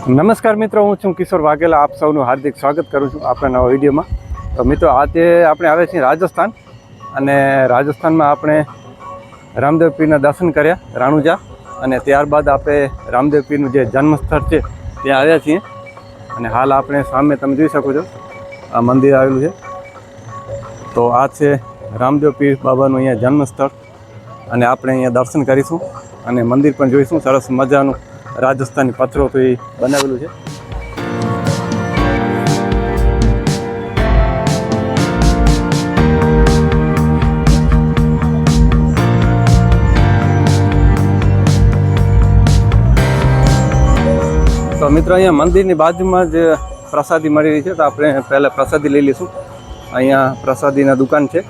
નમસ્કાર મિત્રો, હું છું કિશોર વાઘેલા. આપ સૌનું હાર્દિક સ્વાગત કરું છું આપણા નવા વિડીયોમાં. તો મિત્રો, આજે આપણે આવ્યા છીએ રાજસ્થાન, અને રાજસ્થાનમાં આપણે રામદેવ પીરના દર્શન કર્યા રાણુજા, અને ત્યારબાદ આપણે રામદેવ પીરનું જે જન્મસ્થળ છે ત્યાં આવ્યા છીએ. અને હાલ આપણે સામે તમે જોઈ શકો છો આ મંદિર આવેલું છે. તો આ છે રામદેવ પીર બાબાનું અહીંયા જન્મસ્થળ, અને આપણે અહીંયા દર્શન કરીશું અને મંદિર પણ જોઈશું. સરસ મજાનું રાજસ્થાની પથ્થરોથી બનાવેલું છે. તો મિત્રો, અહીંયા મંદિરની બાજુમાં જ પ્રસાદી મળી રહી છે, તો આપણે પહેલાં પ્રસાદી લઈ લઈશું. અહીંયા પ્રસાદીના દુકાન છે.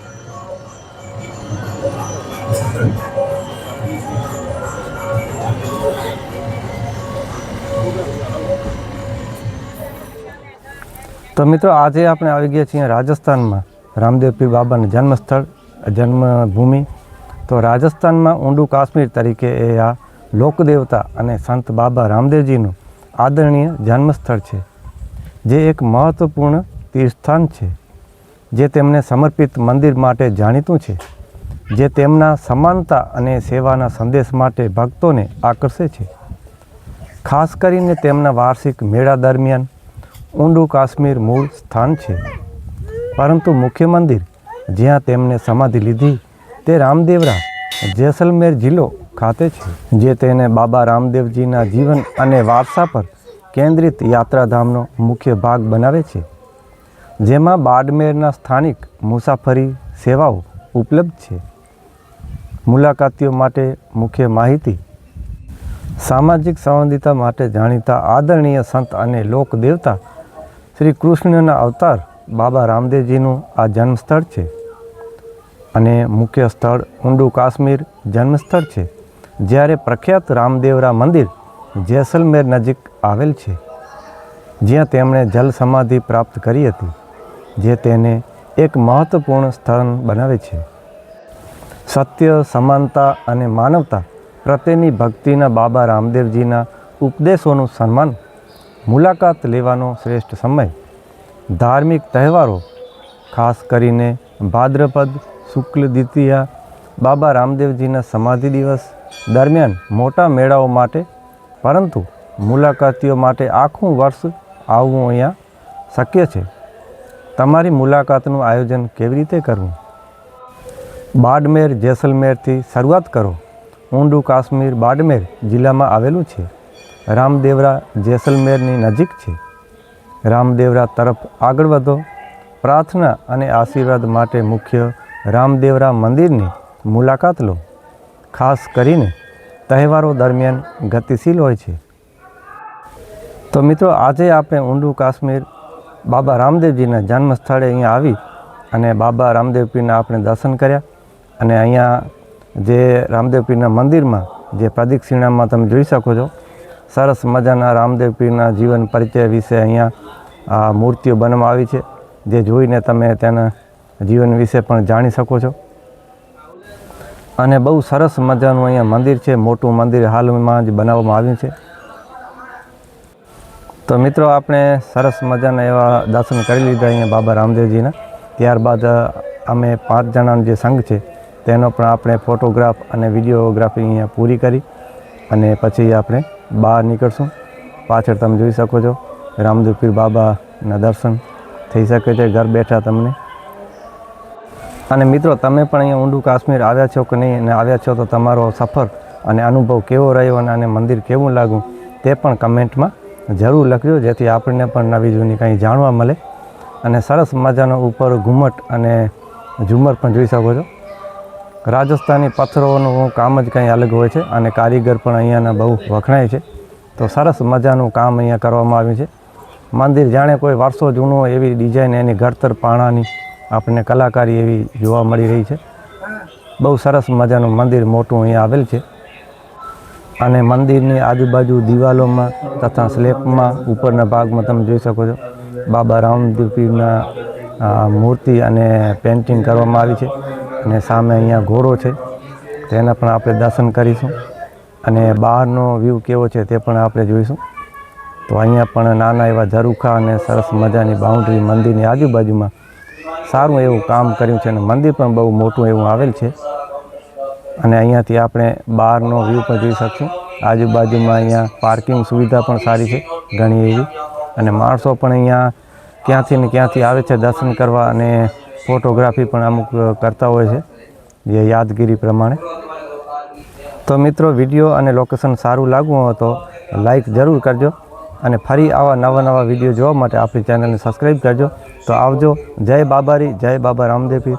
તો મિત્રો, આજે આપણે આવી ગયા છીએ રાજસ્થાનમાં રામદેવ પીર બાબાનું જન્મસ્થળ, જન્મભૂમિ. તો રાજસ્થાનમાં ઊંડું કાશ્મીર તરીકે એ આ લોકદેવતા અને સંત બાબા રામદેવજીનું આદરણીય જન્મસ્થળ છે, જે એક મહત્ત્વપૂર્ણ તીર્થસ્થાન છે, જે તેમને સમર્પિત મંદિર માટે જાણીતું છે, જે તેમના સમાનતા અને સેવાના સંદેશ માટે ભક્તોને આકર્ષે છે. ખાસ કરીને તેમના વાર્ષિક મેળા દરમિયાન ઊંડું કાશ્મીર મૂળ સ્થાન છે, પરંતુ મુખ્ય મંદિર જ્યાં તેમને સમાધિ લીધી તે રામદેવરા, જેસલમેર જિલ્લો ખાતે છે, જે તેને બાબા રામદેવજીના જીવન અને વારસા પર કેન્દ્રિત યાત્રાધામનો મુખ્ય ભાગ બનાવે છે, જેમાં બાડમેરના સ્થાનિક મુસાફરી સેવાઓ ઉપલબ્ધ છે. મુલાકાતીઓ માટે મુખ્ય માહિતી: સામાજિક સંબંધિતા માટે જાણીતા આદરણીય સંત અને લોકદેવતા શ્રી કૃષ્ણના અવતાર બાબા રામદેવજીનું આ જન્મસ્થળ છે, અને મુખ્ય સ્થળ ઊંડું કાશ્મીર જન્મસ્થળ છે, જ્યારે પ્રખ્યાત રામદેવરા મંદિર જેસલમેર નજીક આવેલ છે, જ્યાં તેમણે જલ સમાધિ પ્રાપ્ત કરી હતી, જે તેને એક મહત્ત્વપૂર્ણ સ્થાન બનાવે છે. સત્ય, સમાનતા અને માનવતા પ્રત્યેની ભક્તિના બાબા રામદેવજીના ઉપદેશોનું સન્માન. મુલાકાત લેવાનો શ્રેષ્ઠ સમય: ધાર્મિક તહેવારો, ખાસ કરીને ભાદ્રપદ શુક્લ દ્વિતીયા, બાબા રામદેવજીના સમાધિ દિવસ દરમિયાન મોટા મેળાઓ માટે, પરંતુ મુલાકાતીઓ માટે આખું વર્ષ આવવું અહીંયા શક્ય છે. તમારી મુલાકાતનું આયોજન કેવી રીતે કરવું? બાડમેર, જેસલમેરથી શરૂઆત કરો. ઊંડું કાશ્મીર બાડમેર જિલ્લામાં આવેલું છે. રામદેવરા જેસલમેરની નજીક છે. રામદેવરા તરફ આગળ વધો. પ્રાર્થના અને આશીર્વાદ માટે મુખ્ય રામદેવરા મંદિરની મુલાકાત લો. ખાસ કરીને તહેવારો દરમિયાન ગતિશીલ હોય છે. તો મિત્રો, આજે આપણે ઊંડું કાશ્મીર બાબા રામદેવજીના જન્મ સ્થળે અહીંયા આવી અને બાબા રામદેવ પીરના આપણે દર્શન કર્યા. અને અહીંયા જે રામદેવ પીરના મંદિરમાં જે પ્રદક્ષિણામાં તમે જોઈ શકો છો, સરસ મજાના રામદેવ પીરના જીવન પરિચય વિશે અહીંયા આ મૂર્તિઓ બનાવવામાં આવી છે, જે જોઈને તમે તેના જીવન વિશે પણ જાણી શકો છો. અને બહુ સરસ મજાનું અહીંયા મંદિર છે, મોટું મંદિર હાલમાં જ બનાવવામાં આવ્યું છે. તો મિત્રો, આપણે સરસ મજાના એવા દર્શન કરી લીધા અહીંયા બાબા રામદેવજીના. ત્યારબાદ અમે 5 જણાનો જે સંઘ છે તેનો પણ આપણે ફોટોગ્રાફ અને વિડીયોગ્રાફી અહીંયા પૂરી કરી, અને પછી આપણે બહાર નીકળશું. પાછળ તમે જોઈ શકો છો રામદેવ પીર બાબાના દર્શન થઈ શકે છે ઘર બેઠા તમને. અને મિત્રો, તમે પણ અહીંયા ઊંડું કાશ્મીર આવ્યા છો કે નહીં, અને આવ્યા છો તો તમારો સફર અને અનુભવ કેવો રહ્યો અને મંદિર કેવું લાગ્યું તે પણ કમેન્ટમાં જરૂર લખજો, જેથી આપણને પણ નવી જૂની કંઈ જાણવા મળે. અને સરસ મજાનો ઉપર ઘુમ્મટ અને ઝુમર પણ જોઈ શકો છો. રાજસ્થાની પથ્થરોનું કામ જ કંઈ અલગ હોય છે, અને કારીગર પણ અહીંયાના બહુ વખણાય છે. તો સરસ મજાનું કામ અહીંયા કરવામાં આવ્યું છે. મંદિર જાણે કોઈ વર્ષો જૂનું હોય એવી ડિઝાઇન, એની ઘડતર પાણાની આપણને કલાકારી એવી જોવા મળી રહી છે. બહુ સરસ મજાનું મંદિર મોટું અહીંયા આવેલ છે. અને મંદિરની આજુબાજુ દિવાલોમાં તથા સ્લેબમાં ઉપરના ભાગમાં તમે જોઈ શકો છો બાબા રામદેવ પીરના મૂર્તિ અને પેન્ટિંગ કરવામાં આવી છે. અને સામે અહીંયા ઘોડો છે, તેના પણ આપણે દર્શન કરીશું, અને બહારનો વ્યૂ કેવો છે તે પણ આપણે જોઈશું. તો અહીંયા પણ નાના એવા ઝરૂખા અને સરસ મજાની બાઉન્ડ્રી મંદિરની આજુબાજુમાં સારું એવું કામ કર્યું છે અને મંદિર પણ બહુ મોટું એવું આવેલ છે. અને અહીંયાથી આપણે બહારનો વ્યૂ પણ જોઈ શકશું. આજુબાજુમાં અહીંયા પાર્કિંગ સુવિધા પણ સારી છે ઘણી એવી, અને માણસો પણ અહીંયા ક્યાંથી ને ક્યાંથી આવે છે દર્શન કરવા, અને ફોટોગ્રાફી પણ અમુક કરતા હોય છે જે યાદગીરી પ્રમાણે. તો મિત્રો, વિડીયો અને લોકેશન સારું લાગવું હોય તો લાઈક જરૂર કરજો, અને ફરી આવા નવા વિડીયો જોવા માટે આપણી ચેનલને સબસ્ક્રાઈબ કરજો. તો આવજો. જય બાબારી, જય બાબા રામદેવ પીર.